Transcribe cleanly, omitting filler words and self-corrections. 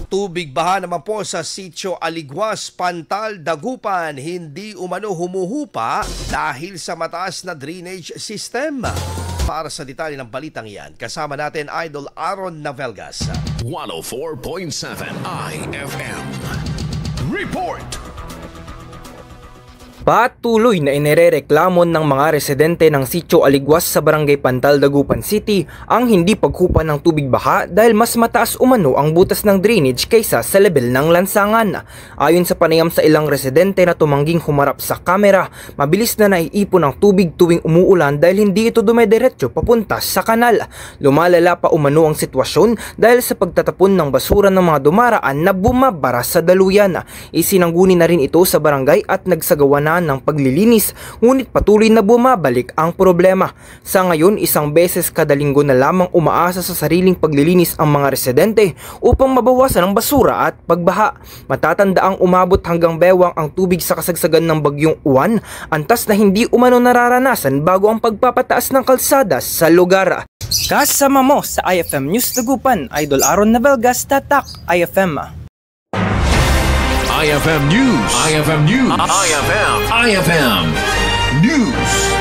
Tubig baha naman po sa Sitio Aliguas, Pantal, Dagupan, hindi umano humuhupa dahil sa mataas na drainage system. Para sa detalye ng balitang yan, kasama natin Idol Aaron Navelgas. 104.7 IFM Report. Patuloy na inirereklamo ng mga residente ng Sitio Aliguas sa Barangay Pantal, Dagupan City ang hindi paghupa ng tubig baha dahil mas mataas umano ang butas ng drainage kaysa sa level ng lansangan. Ayon sa panayam sa ilang residente na tumangging humarap sa kamera, mabilis na naiipon ang tubig tuwing umuulan dahil hindi ito dumediretso papunta sa kanal. Lumalala pa umano ang sitwasyon dahil sa pagtatapon ng basura ng mga dumaraan na bumabara sa daluyan. Isinangguni na rin ito sa barangay at nagsagawa na ng paglilinis, ngunit patuloy na bumabalik ang problema. Sa ngayon, isang beses kada linggo na lamang umaasa sa sariling paglilinis ang mga residente upang mabawasan ang basura at pagbaha. Matatandaang umabot hanggang bewang ang tubig sa kasagsagan ng bagyong Uwan, antas na hindi umano nararanasan bago ang pagpapataas ng kalsada sa lugar. Kasama mo sa IFM News Dagupan, Idol Aaron Navelgas, Tatak IFM. IFM News. IFM News. IFM News.